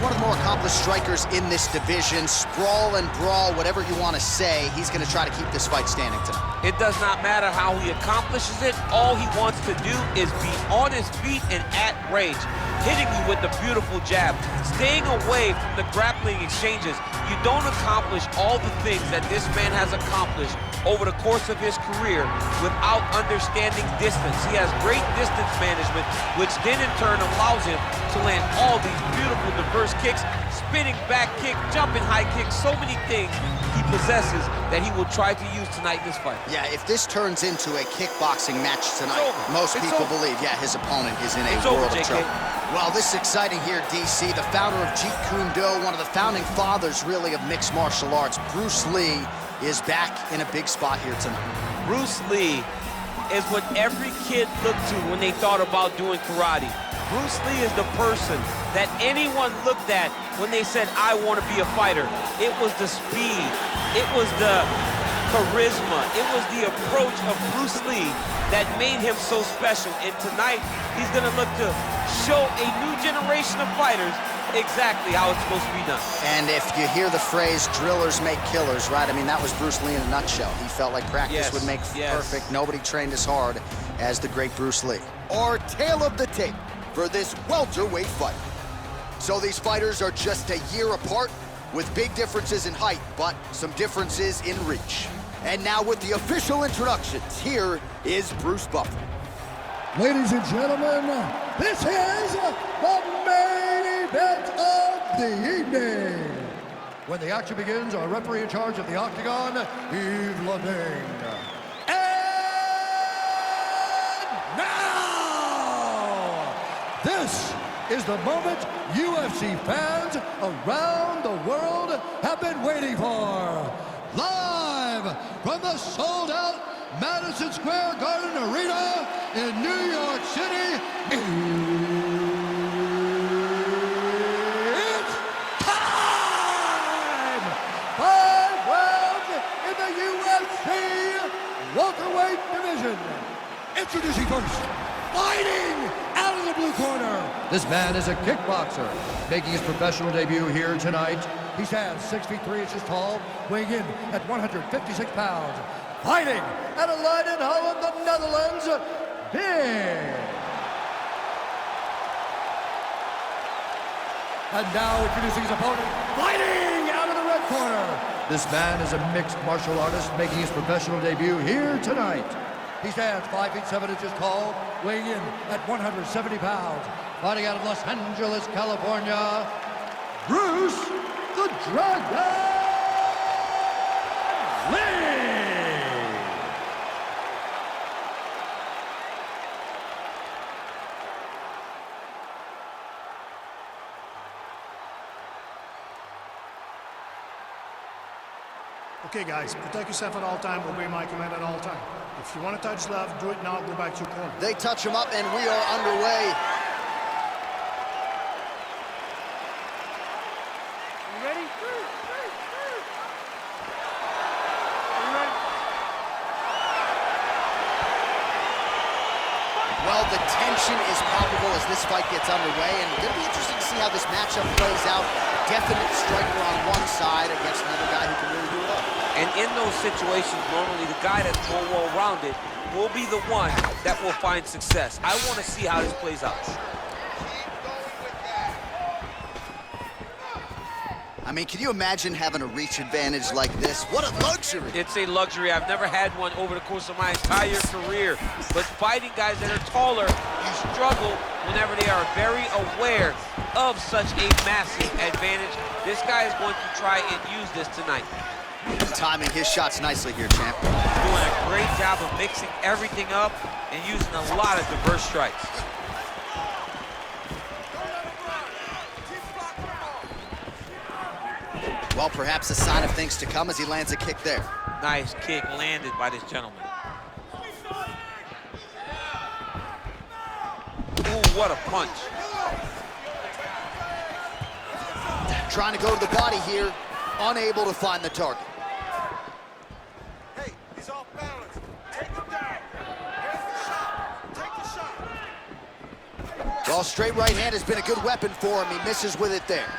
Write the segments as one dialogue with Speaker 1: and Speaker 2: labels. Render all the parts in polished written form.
Speaker 1: one of the more accomplished strikers in this division. Sprawl and brawl, whatever you want to say, he's going to try to keep this fight standing tonight.
Speaker 2: It does not matter how he accomplishes it. All he wants to do is be on his feet and at range, hitting you with the beautiful jab, staying away from the grappling exchanges. You don't accomplish all the things that this man has accomplished over the course of his career without understanding distance. He has great distance management, which then in turn allows him to land all these beautiful diverse kicks, spinning back kick, jumping high kick, so many things he possesses that he will try to use tonight in this fight.
Speaker 1: Yeah, if this turns into a kickboxing match tonight, most people believe, yeah, his opponent is in a world of trouble. Well, this is exciting here, DC. The founder of Jeet Kune Do, one of the founding fathers, really, of mixed martial arts, Bruce Lee, is back in a big spot here tonight.
Speaker 2: Bruce Lee is what every kid looked to when they thought about doing karate. Bruce Lee is the person that anyone looked at when they said, I want to be a fighter. It was the speed, it was the charisma, it was the approach of Bruce Lee that made him so special. And tonight, he's gonna look to show a new generation of fighters exactly how it's supposed to be done.
Speaker 1: And if you hear the phrase, drillers make killers, right? I mean, that was Bruce Lee in a nutshell. He felt like practice would make perfect. Nobody trained as hard as the great Bruce Lee. Our tale of the tape for this welterweight fight. So these fighters are just a year apart with big differences in height, but some differences in reach. And now with the official introductions, here is Bruce Buffer.
Speaker 3: Ladies and gentlemen, this is the main event of the evening. When the action begins, our referee in charge of the Octagon, Yves Lading. And now, this is the moment UFC fans around the world have been waiting for. Live from the sold-out Madison Square Garden Arena in New York City, it's time! 5 rounds in the UFC welterweight division. Introducing first, fighting out of the blue corner. This man is a kickboxer, making his professional debut here tonight. He stands 6 feet 3 inches tall, weighing in at 156 pounds. Fighting out of Leiden, Holland, the Netherlands, Big. And now introducing his opponent, fighting out of the red corner. This man is a mixed martial artist, making his professional debut here tonight. He stands 5 feet 7 inches tall, weighing in at 170 pounds. Fighting out of Los Angeles, California, Bruce the Dragon Lee!
Speaker 4: Okay, guys, protect yourself at all time, obey my command at all time. If you want to touch left, do it now, go back to your corner.
Speaker 1: They touch him up, and we are underway. Well, the tension is palpable as this fight gets underway, and it's going to be interesting to see how this matchup plays out. Definite striker on one side against another guy who can really do it all.
Speaker 2: And in those situations, normally the guy that's more well-rounded will be the one that will find success. I want to see how this plays out.
Speaker 1: I mean, can you imagine having a reach advantage like this? What a luxury!
Speaker 2: It's a luxury. I've never had one over the course of my entire career. But fighting guys that are taller, you struggle whenever they are very aware of such a massive advantage. This guy is going to try and use this tonight.
Speaker 1: Timing his shots nicely here, champ.
Speaker 2: Doing a great job of mixing everything up and using a lot of diverse strikes.
Speaker 1: Well, perhaps a sign of things to come as he lands a kick there.
Speaker 2: Nice kick landed by this gentleman. Ooh, what a punch.
Speaker 1: Trying to go to the body here, unable to find the target.
Speaker 5: Hey, he's off balance. Take him down. Here's the shot. Take the shot.
Speaker 1: Well, straight right hand has been a good weapon for him. He misses with it there.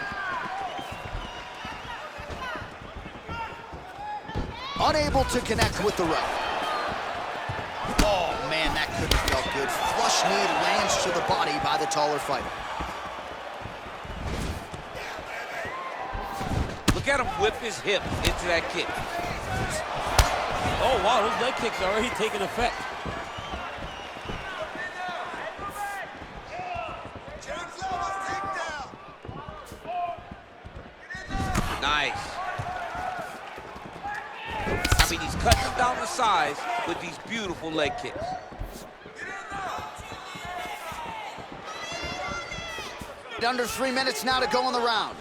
Speaker 1: Unable to connect with the right. Oh, man, that could have felt good. Flush knee lands to the body by the taller fighter.
Speaker 2: Look at him whip his hip into that kick.
Speaker 6: Oh, wow, those leg kicks are already taking effect.
Speaker 2: Nice. I mean, he's cutting them down to size with these beautiful leg kicks.
Speaker 1: Under 3 minutes now to go in the round.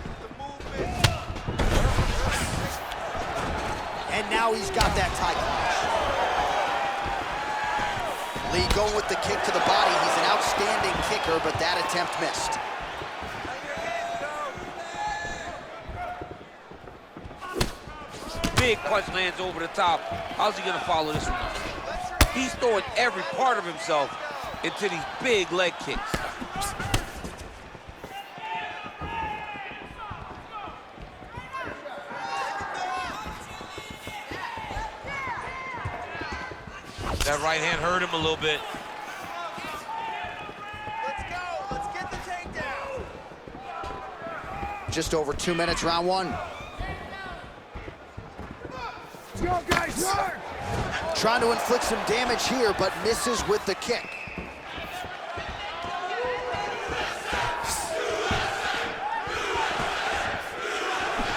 Speaker 1: And now he's got that tight punch. Lee going with the kick to the body. He's an outstanding kicker, but that attempt missed.
Speaker 2: Big punch lands over the top. How's he gonna follow this one up? He's throwing every part of himself into these big leg kicks. That right hand hurt him a little bit.
Speaker 5: Let's go. Let's get the takedown.
Speaker 1: Just over 2 minutes, round one.
Speaker 3: Let's go, guys. Work.
Speaker 1: Trying to inflict some damage here, but misses with the kick.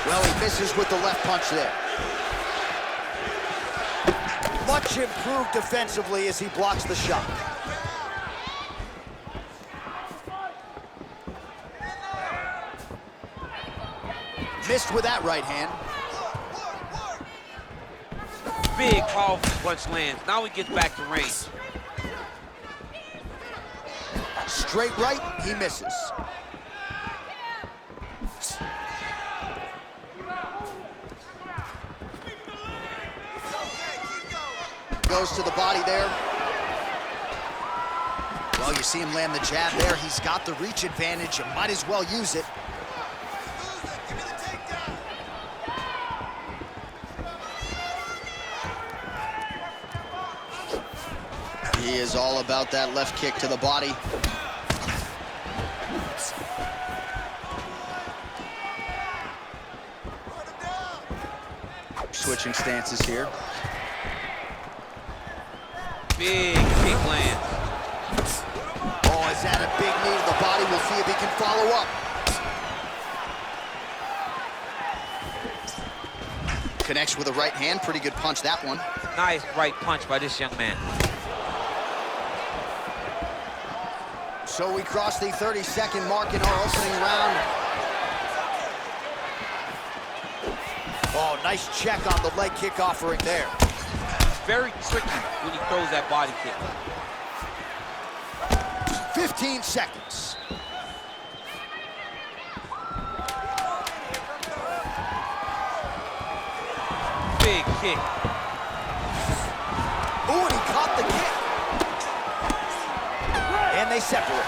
Speaker 1: Well, he misses with the left punch there. Much improved defensively as he blocks the shot. Missed with that right hand.
Speaker 2: Big, powerful punch lands. Now he gets back to range.
Speaker 1: Straight right, he misses. Goes to the body there. Well, you see him land the jab there. He's got the reach advantage. You might as well use it.
Speaker 5: Give me the takedown.
Speaker 1: He is all about that left kick to the body. Switching stances here.
Speaker 2: Big kick lands.
Speaker 1: Oh, is that a big knee to the body? We'll see if he can follow up. Connects with a right hand. Pretty good punch, that one.
Speaker 2: Nice right punch by this young man.
Speaker 1: So we cross the 30-second mark in our opening round. Oh, nice check on the leg kick offering there.
Speaker 2: Very tricky when he throws that body kick.
Speaker 1: 15 seconds.
Speaker 2: Big kick.
Speaker 1: Ooh, and he caught the kick. And they separate.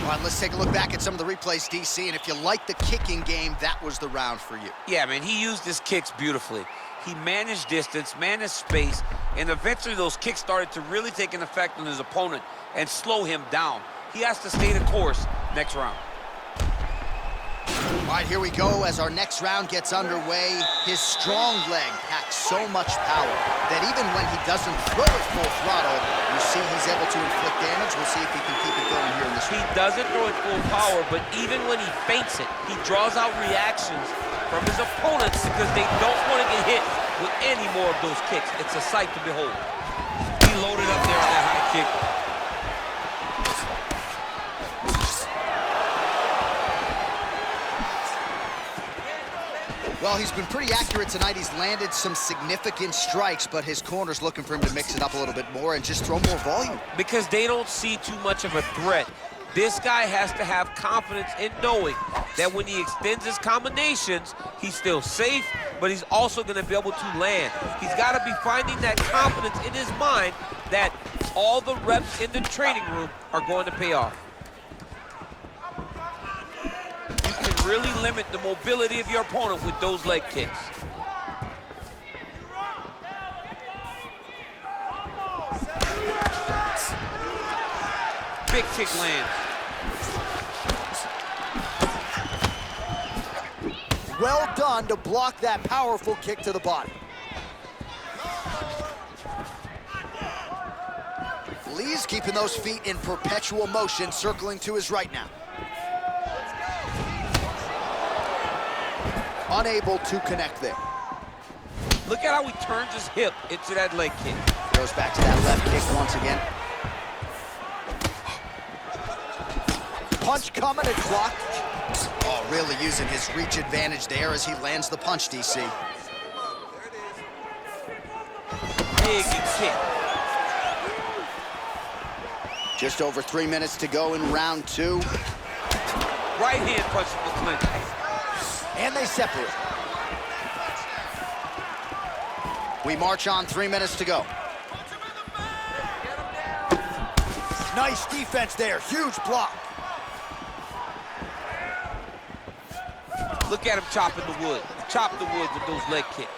Speaker 1: All right, let's take a look back at some of the replays, DC, and if you like the kicking game, that was the round for you.
Speaker 2: Yeah, man, he used his kicks beautifully. He managed distance, managed space, and eventually those kicks started to really take an effect on his opponent and slow him down. He has to stay the course next round.
Speaker 1: All right, here we go as our next round gets underway. His strong leg packs so much power that even when he doesn't throw it full throttle, you see he's able to inflict damage. We'll see if he can keep it going here in this
Speaker 2: He
Speaker 1: round.
Speaker 2: doesn't throw it full power, but even when he feints it, he draws out reactions from his opponents because they don't want to get hit with any more of those kicks. It's a sight to behold. He loaded up there on that high kick.
Speaker 1: Well, he's been pretty accurate tonight. He's landed some significant strikes, but his corner's looking for him to mix it up a little bit more and just throw more volume.
Speaker 2: Because they don't see too much of a threat. This guy has to have confidence in knowing that when he extends his combinations, he's still safe, but he's also going to be able to land. He's got to be finding that confidence in his mind that all the reps in the training room are going to pay off. You can really limit the mobility of your opponent with those leg kicks. Big kick lands.
Speaker 1: Well done to block that powerful kick to the body. Lee's keeping those feet in perpetual motion, circling to his right now. Unable to connect there.
Speaker 2: Look at how he turns his hip into that leg kick.
Speaker 1: Goes back to that left kick once again. Punch coming and blocked. Oh, really using his reach advantage there as he lands the punch, DC.
Speaker 2: Big kick.
Speaker 1: Just over 3 minutes to go in round 2.
Speaker 2: Right hand punch from the clinch.
Speaker 1: And they separate. We march on, 3 minutes to go. Nice defense there, huge block.
Speaker 2: Look at him chopping the wood. Chop the wood with those leg kicks.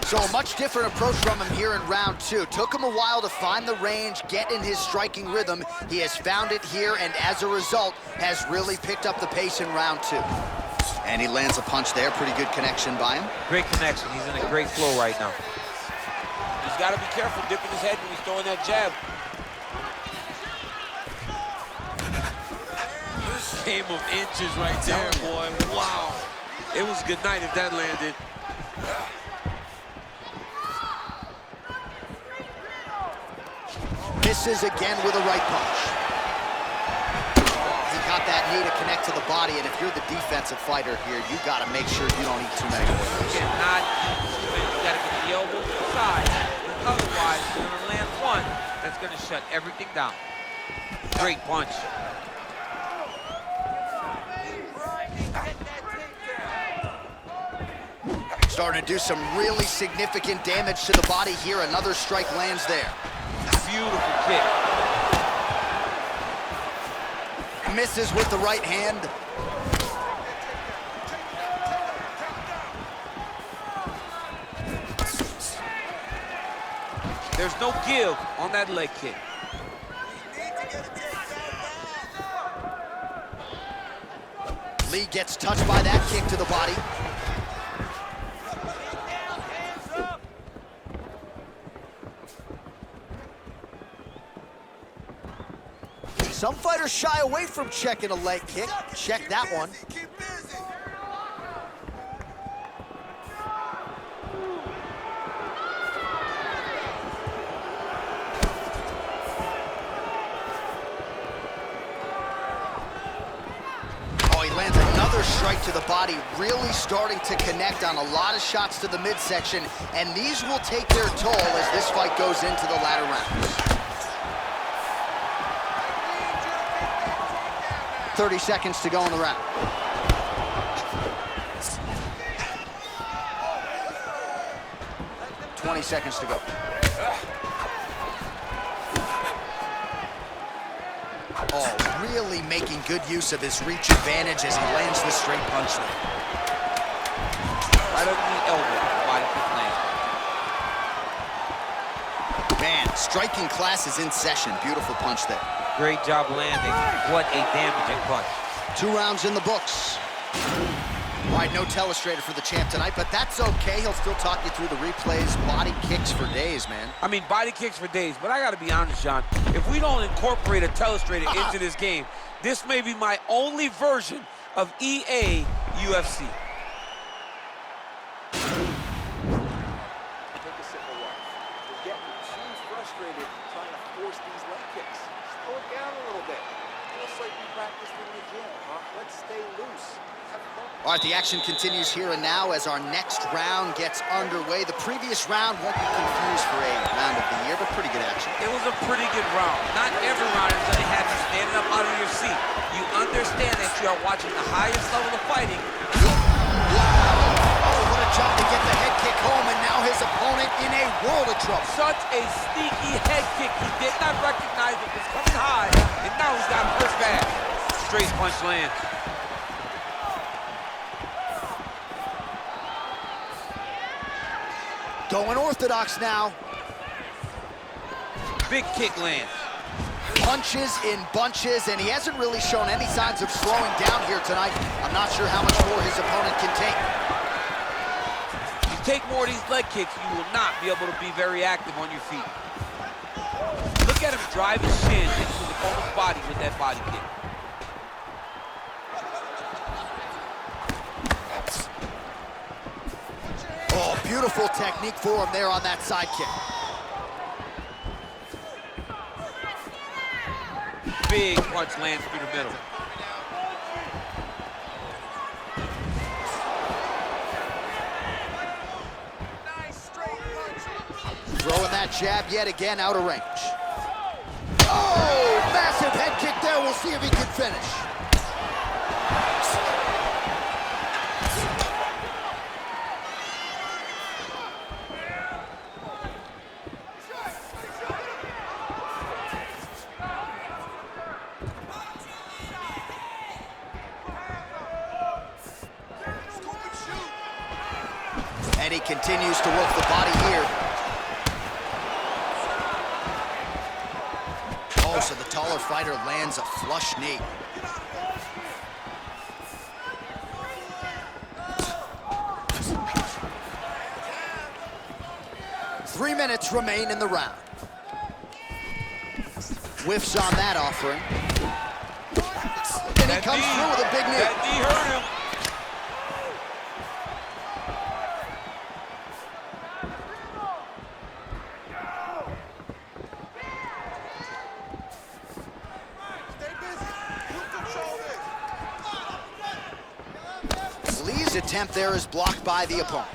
Speaker 1: So a much different approach from him here in round 2. Took him a while to find the range, get in his striking rhythm. He has found it here, and as a result, has really picked up the pace in round 2. And he lands a punch there. Pretty good connection by him.
Speaker 2: Great connection. He's in a great flow right now. He's got to be careful dipping his head when he's throwing that jab. Game of inches right there, boy. Wow. It was good night if that landed.
Speaker 1: Misses again with a right punch. He got that knee to connect to the body, and if you're the defensive fighter here, you got to make sure you don't eat too many of those.
Speaker 2: You got to get the elbow to the side. Otherwise, you're going to land one that's going to shut everything down. Great punch.
Speaker 1: Starting to do some really significant damage to the body here. Another strike lands there.
Speaker 2: Beautiful kick.
Speaker 1: Misses with the right hand.
Speaker 2: There's no give on that leg kick.
Speaker 1: Lee gets touched by that kick to the body. Some fighters shy away from checking a leg kick. Check that one. Oh, he lands another strike to the body, really starting to connect on a lot of shots to the midsection, and these will take their toll as this fight goes into the latter rounds. 30 seconds to go in the round. $20 seconds to go. Oh, really making good use of his reach advantage as he lands the straight punch there.
Speaker 2: Right under the elbow, body kick land.
Speaker 1: Man, striking class is in session. Beautiful punch there.
Speaker 2: Great job landing. What a damaging punch.
Speaker 1: 2 rounds in the books. All right, no telestrator for the champ tonight, but that's okay. He'll still talk you through the replays. Body kicks for days, man.
Speaker 2: I mean, body kicks for days, but I got to be honest, John. If we don't incorporate a telestrator into this game, this may be my only version of EA UFC.
Speaker 7: Take a sip of water. You're getting too frustrated trying to force these leg kicks. Slow it down a little bit. Just like you practiced in the gym, huh? Let's stay loose. Have fun.
Speaker 1: All All right, the action continues here and now as our next round gets underway. The previous round won't be confused for a round of the year, but pretty good action.
Speaker 2: It was a pretty good round. Not every round is going to have you standing up out of your seat. You understand that you are watching the highest level of fighting.
Speaker 1: Oh, what a job to get the head kick home, and now his opponent in a world of trouble.
Speaker 2: Such a sneaky head kick. He did not recognize it was coming high, and now he's got hurt bad. Straight punch lands.
Speaker 1: Going orthodox now.
Speaker 2: Big kick lands.
Speaker 1: Punches in bunches, and he hasn't really shown any signs of slowing down here tonight. I'm not sure how much more his opponent can take.
Speaker 2: You take more of these leg kicks, you will not be able to be very active on your feet. Look at him drive his shin into his opponent's body with that body kick.
Speaker 1: Oh, beautiful technique for him there on that side kick.
Speaker 2: Big punch lands through the middle.
Speaker 1: Throwing that jab yet again out of range. Oh, massive head kick there. We'll see if he can finish. And he continues to work the body here. Oh, so the taller fighter lands a flush knee. Three minutes remain in the round. Whiffs on that offering. And he comes through with a big knee.
Speaker 2: That knee hurt him.
Speaker 1: Lee's attempt there is blocked by the opponent.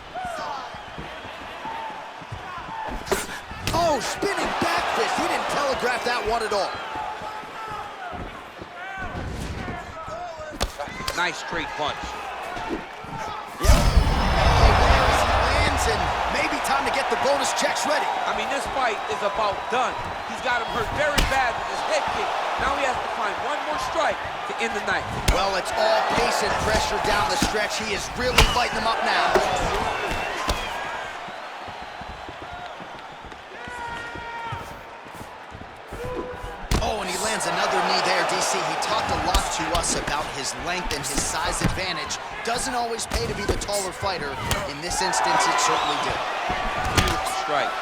Speaker 1: Oh, spinning back fist. He didn't telegraph that one at all.
Speaker 2: Nice straight punch.
Speaker 1: Yep. Okay, there as he lands, and maybe time to get the bonus checks ready.
Speaker 2: I mean, this fight is about done. He's got him hurt very bad with his head kick. Now he has to find one more strike to end the night.
Speaker 1: Well, it's all pace and pressure down the stretch. He is really lighting them up now. Oh, and he lands another knee there, DC. He talked a lot to us about his length and his size advantage. Doesn't always pay to be the taller fighter. In this instance, it certainly did.
Speaker 2: Beautiful strike.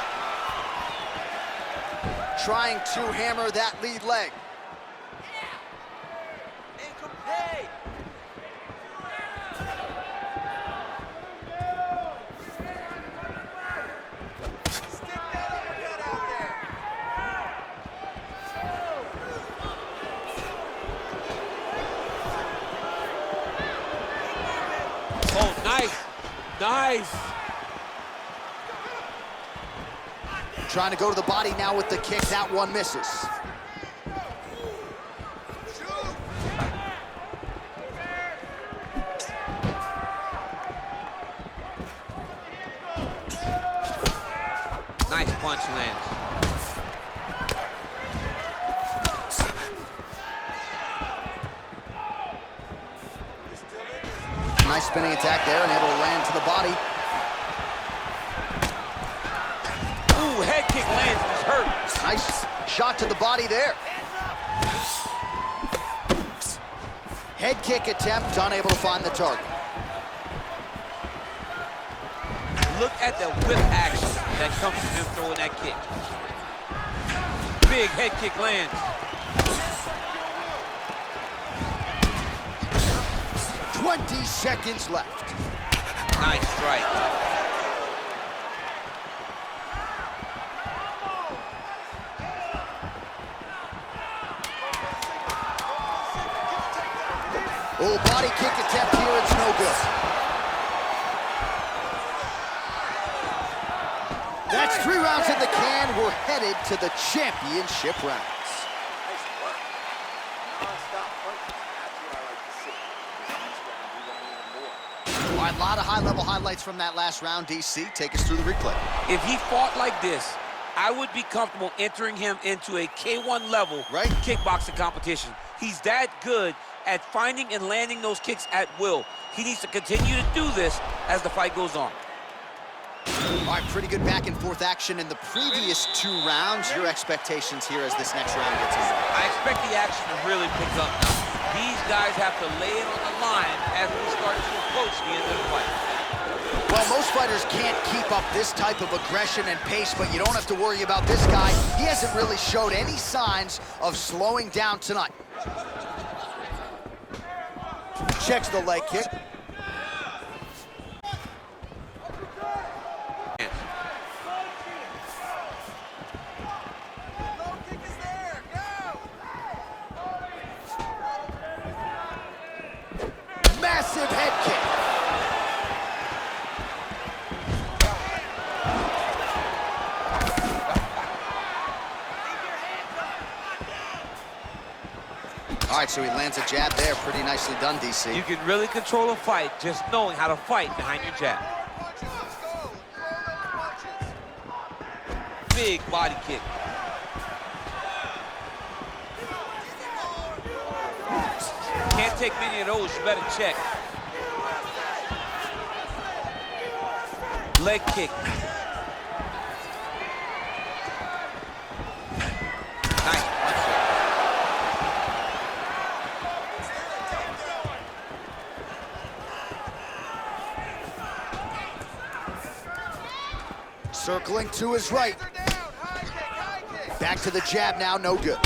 Speaker 1: Trying to hammer that lead leg.
Speaker 2: Oh, nice. Nice.
Speaker 1: Trying to go to the body now with the kick. That one misses.
Speaker 2: Nice punch lands.
Speaker 1: Nice spinning attack there and able to land to the body.
Speaker 2: Ooh, head kick lands, he's hurt.
Speaker 1: Nice shot to the body there. Head kick attempt, unable to find the target.
Speaker 2: Look at the whip action that comes from him throwing that kick. Big head kick lands.
Speaker 1: 20 seconds left.
Speaker 2: Nice strike.
Speaker 1: Oh, body kick attempt here, it's no good. rounds in the can. We're headed to the championship rounds.
Speaker 7: Nice work. Non-stop punches. That's what I like to see. This next round, we want even more.
Speaker 1: All right, a lot of high-level highlights from that last round, DC. Take us through the replay.
Speaker 2: If he fought like this, I would be comfortable entering him into a K1 level kickboxing competition. He's that good at finding and landing those kicks at will. He needs to continue to do this as the fight goes on.
Speaker 1: All right, pretty good back and forth action in the previous 2 rounds. Your expectations here as this next round gets underway?
Speaker 2: I expect the action to really pick up now. These guys have to lay it on the line as we start to approach the end of the fight.
Speaker 1: Well, most fighters can't keep up this type of aggression and pace, but you don't have to worry about this guy. He hasn't really showed any signs of slowing down tonight. Checks the leg kick. Massive head kick. All right, so he lands a jab there. Pretty nicely done, DC.
Speaker 2: You can really control a fight just knowing how to fight behind your jab. Big body kick. Can't take many of those, you better check. Leg kick. Nice.
Speaker 1: Circling to his right. Back to the jab now, no good.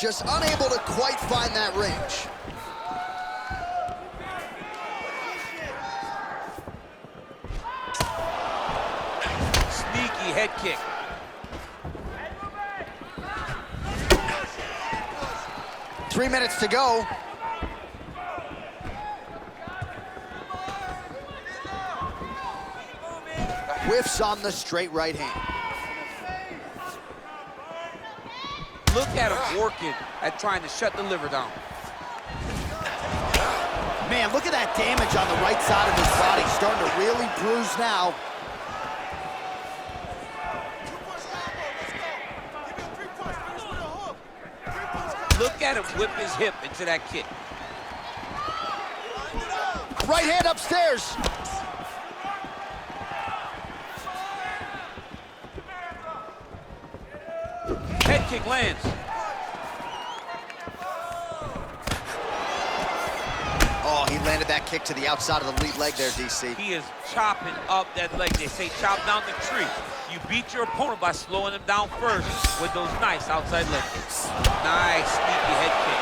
Speaker 1: Just unable to quite find that range.
Speaker 2: Sneaky head kick.
Speaker 1: Three minutes to go. Whiffs on the straight right hand.
Speaker 2: Look at him working at trying to shut the liver down.
Speaker 1: Man, look at that damage on the right side of his body. Starting to really bruise now.
Speaker 2: Look at him whip his hip into that kick.
Speaker 1: Right hand upstairs.
Speaker 2: Head kick lands.
Speaker 1: Oh, he landed that kick to the outside of the lead leg there, DC.
Speaker 2: He is chopping up that leg. They say chop down the tree. You beat your opponent by slowing him down first with those nice outside leg kicks. Nice, sneaky head kick.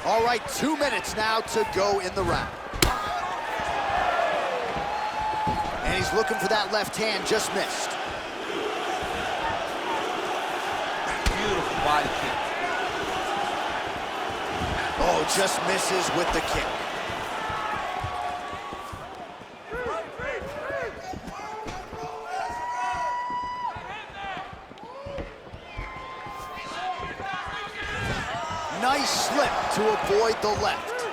Speaker 1: All right, 2 minutes now to go in the round. And he's looking for that left hand, just missed.
Speaker 2: Beautiful body kick.
Speaker 1: Oh, just misses with the kick. Nice slip to avoid the left.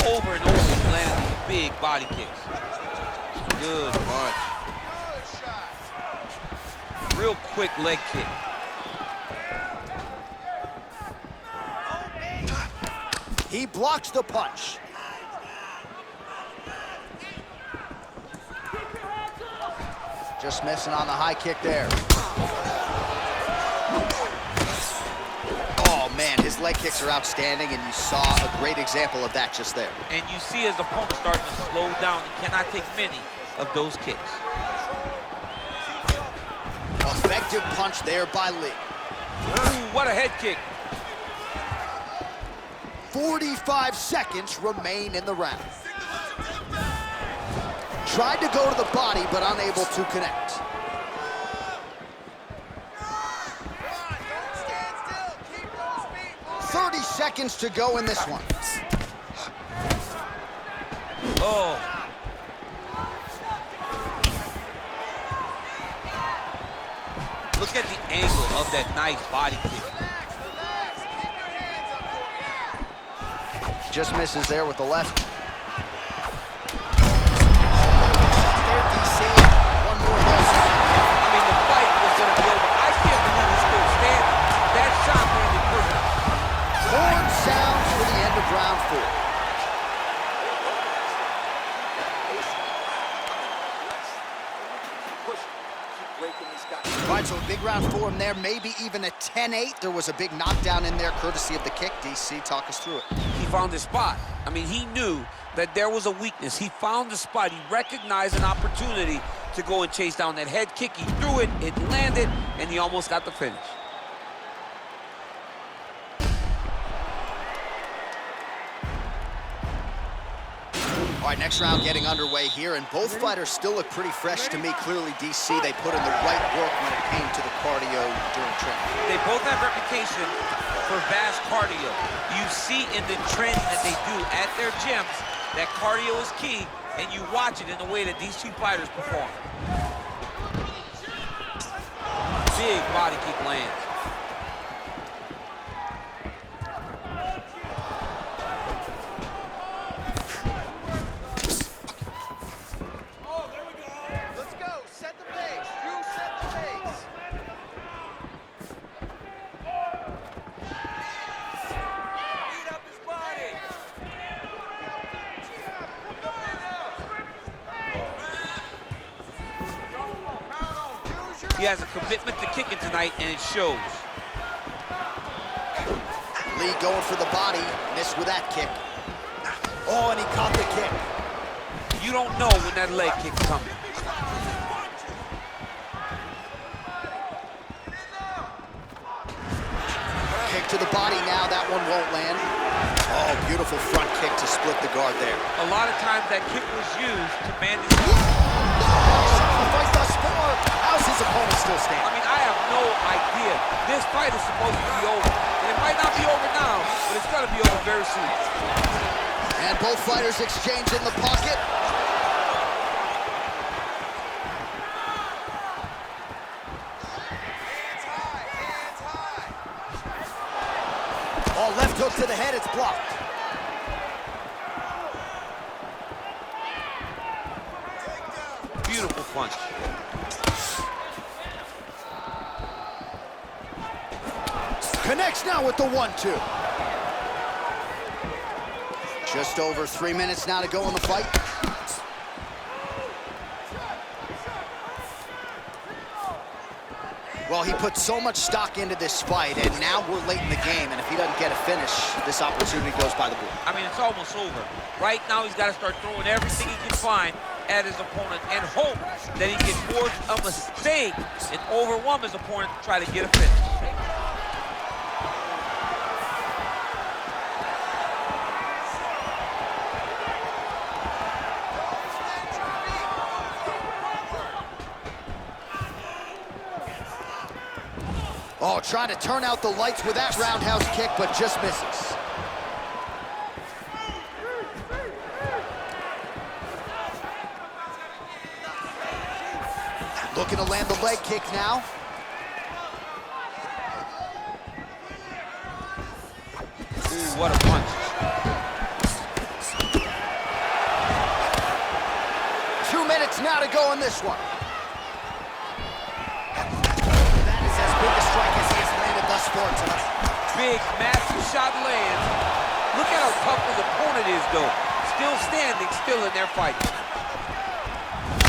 Speaker 2: Over and over, he's landing these big body kicks. Good punch. Real quick leg kick.
Speaker 1: He blocks the punch. Just missing on the high kick there. Oh man, his leg kicks are outstanding, and you saw a great example of that just there.
Speaker 2: And you see his opponent starting to slow down. He cannot take many of those kicks.
Speaker 1: Effective punch there by Lee.
Speaker 2: Ooh, what a head kick.
Speaker 1: 45 seconds remain in the round. Tried to go to the body, but unable to connect. seconds to go in this one.
Speaker 2: Oh. Look at the angle of that nice body kick.
Speaker 1: Just misses there with the left. There, DC. One more loss.
Speaker 2: I mean, the fight was going to be over. I can't believe he's still standing. That shot landed perfect.
Speaker 1: Horn sounds for the end of round 4. All right, so a big round for him there, maybe even a 10-8. There was a big knockdown in there, courtesy of the kick. DC, talk us through it.
Speaker 2: He found his spot. I mean, he knew that there was a weakness. He found the spot. He recognized an opportunity to go and chase down that head kick. He threw it, it landed, and he almost got the finish.
Speaker 1: All right, next round getting underway here, and both fighters still look pretty fresh to me. Clearly, DC, they put in the right work when it came to the cardio during training.
Speaker 2: They both have reputation for vast cardio. You see in the training that they do at their gyms that cardio is key, and you watch it in the way that these two fighters perform. Big body kick lands. He has a commitment to kicking tonight, and it shows.
Speaker 1: Lee going for the body, missed with that kick. Oh, and he caught the kick.
Speaker 2: You don't know when that leg kick's coming.
Speaker 1: Kick to the body now, that one won't land. Oh, beautiful front kick to split the guard there.
Speaker 2: A lot of times that kick was used to man his...
Speaker 1: The fight thus far. How's his opponent still standing?
Speaker 2: I mean, I have no idea. This fight is supposed to be over. And it might not be over now, but it's gonna be over very soon.
Speaker 1: And both fighters exchange in the pocket. Oh, left hook to the head, it's blocked.
Speaker 2: Beautiful punch.
Speaker 1: Connects now with the 1-2. Just over 3 minutes now to go in the fight. Well, he put so much stock into this fight, and now we're late in the game, and if he doesn't get a finish, this opportunity goes by the board.
Speaker 2: I mean, it's almost over. Right now, he's got to start throwing everything he can find at his opponent and hope that he can force a mistake and overwhelm his opponent to try to get a finish.
Speaker 1: Oh, trying to turn out the lights with that roundhouse kick, but just misses. Looking to land the leg kick now.
Speaker 2: Ooh, what a punch.
Speaker 1: 2 minutes now to go in this one.
Speaker 2: Big, massive shot lands. Look at how tough his opponent is, though. Still standing, still in their fight.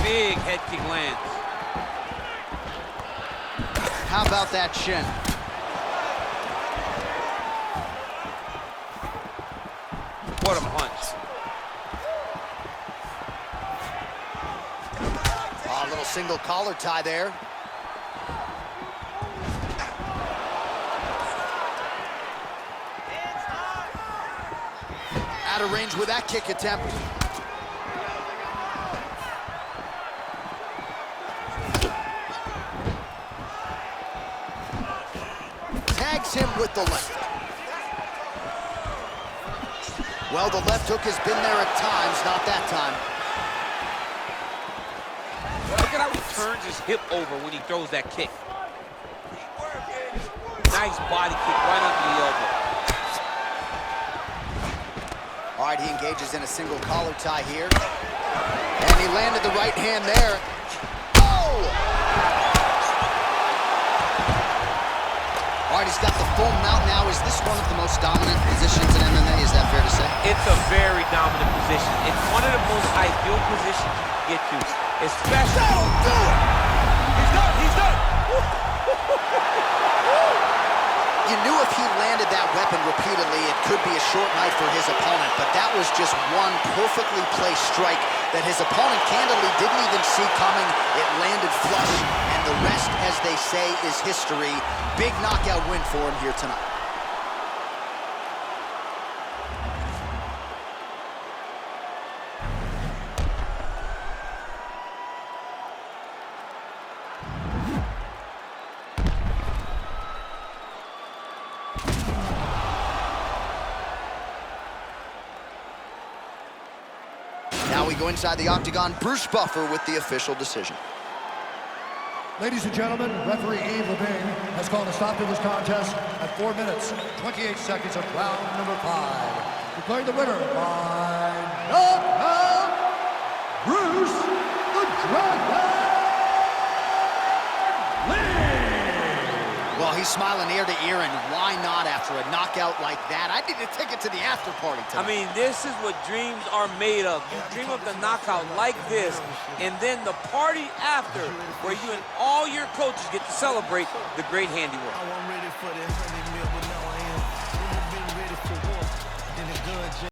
Speaker 2: Big head kick lands.
Speaker 1: How about that shin?
Speaker 2: What a punch.
Speaker 1: Oh, a little single collar tie there. Out of range with that kick attempt. Tags him with the left. Well, the left hook has been there at times, not that time.
Speaker 2: Look at how he turns his hip over when he throws that kick. Nice body kick right under the elbow.
Speaker 1: All right, he engages in a single collar tie here. And he landed the right hand there. Oh! All right, he's got the full mount now. Is this one of the most dominant positions in MMA? Is that fair to say?
Speaker 2: It's a very dominant position. It's one of the most ideal positions you can get to, especially.
Speaker 5: That'll do it! He's done, he's done!
Speaker 1: You knew if he landed that weapon repeatedly, it could be a short night for his opponent, but that was just one perfectly placed strike that his opponent candidly didn't even see coming. It landed flush, and the rest, as they say, is history. Big knockout win for him here tonight. Now we go inside the octagon. Bruce Buffer with the official decision.
Speaker 3: Ladies and gentlemen, referee Yves Levine has called a stop to this contest at 4 minutes, 28 seconds of round number 5. Declaring the winner by knockout, Bruce the Dragon Lee!
Speaker 1: Well, he's smiling ear to ear, and why not after a knockout like that? I need a ticket to the after party tonight.
Speaker 6: I mean, this is what dreams are made of. You dream of the knockout like this, and then the party after, where you and all your coaches get to celebrate the great handiwork.
Speaker 5: I'm ready for this.